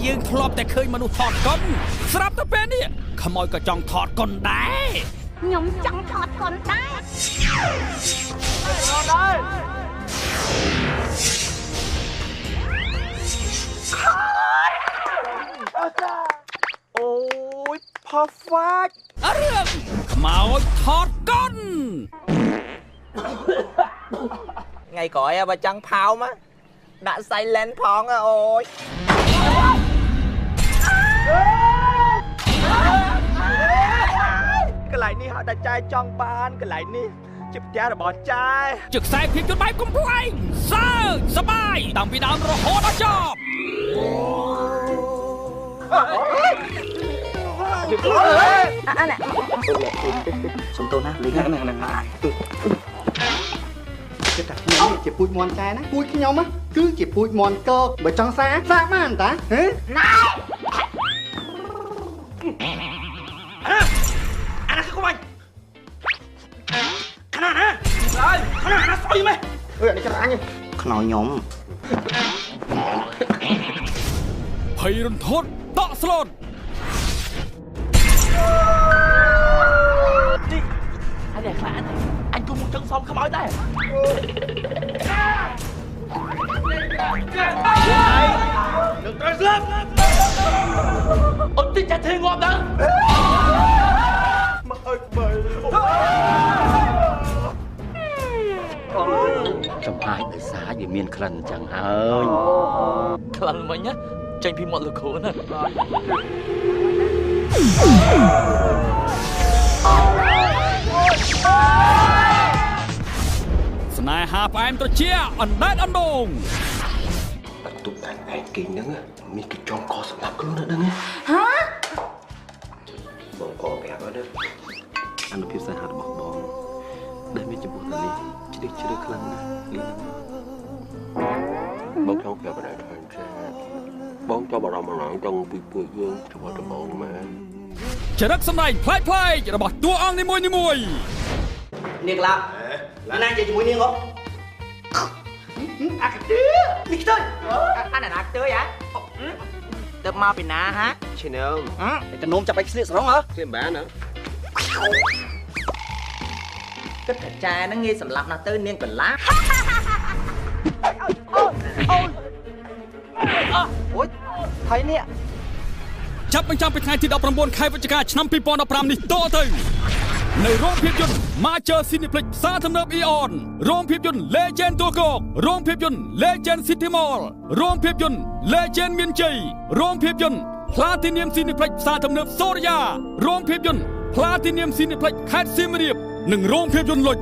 យើងធ្លាប់តែឃើញមនុស្សថតកុនស្រាប់តែពេលនេះខ្មោចក៏ចង់ថតកុនដែរខ្ញុំចង់ថតកុនដែរអូយ perfect រឿងខ្មោចថតកុនថ្ងៃក្រោយបើចង់ផោមដាក់ silent ផងអូយកន្លែងនេះហត់តែចាយចង់បានកន្លែងនេះជាផ្ទះរបស់ចាយជឹកខ្សែភាពយន្តបែបកំព្រួយសើចសបាយតាំងពីដើមរហូតដល់ចប់អានេះសុំទោសណាលេងហ្នឹងគេតែខ្ញុំនេះជាពូជមន់ចែណាពូជខ្ញុំគឺជាពូជមន់កកបើចង់សាបានតាហ៎ណែអានេះក្បាច់ខ្នាណាហើយខ្នាណាស្អុយមែនអានេះច្រាញ់ខ្នោខ្ញុំភ័យរន្ធត់តក់ស្លូតអញខ្លាចអញគុំមកចឹងសុំខ្មោចដែរនឹងត្រូវស្លាប់អត់តិចចាធ្វើងាប់ដល់មកអើបើចំហាយដោយសារវាមានក្លិនអញ្ចឹងហើយក្លិនមិញណាចេញពីមាត់លោកគ្រូណាស្នេហាផ្អែមត្រជាអណ្ដែតអណ្ដូងបន្ទប់តែឯងគេហ្នឹងមានគេចងកសម្រាប់ខ្លួនហ្នឹងហ៎បងកប្រាប់អត់ទេអនុភាពសាហាវរបស់បងដែលមានចំពោះទៅនេះជ្រឹកជ្រៅខ្លាំងណាស់បងចង់ប្រាប់อะไรថែមចាបងចាប់អារម្មណ៍ឡើងចង់ពីពួកយើងធ្វើដំណងមែនចរិតសម្ដែងផ្លែករបស់តួអង្គនីមួយនាងឡាណានិយាយជាមួយនាងហ៎អាកទឿនេះទៅអាណាកទឿហ៎ទៅមកពីណាហ៎ឈីនឹមតែនោមចាប់ឲ្យស្លៀកស្រងហ៎ស្លៀកបានហ៎គិតថាចាហ្នឹងងាយសម្លាប់ណាស់ទៅនាងកន្លាអូយហើយនេះចាប់បញ្ចាំពីថ្ងៃទី19ខែវិច្ឆិកាឆ្នាំ2015នេះតទៅនៅរោងភាពយន្ត Major Cineplex ផ្សារទំនើប Eon រោងភាពយន្ត Legend ទូកោករោងភាពយន្ត Legend City Mall រោងភាពយន្ត Legend មានជ័យរោងភាពយន្ត Platinum Cineplex ផ្សារទំនើបសូរិយារោងភាពយន្ត Platinum Cineplex ខេត្តសៀមរាបនិងរោងភាពយន្តលុច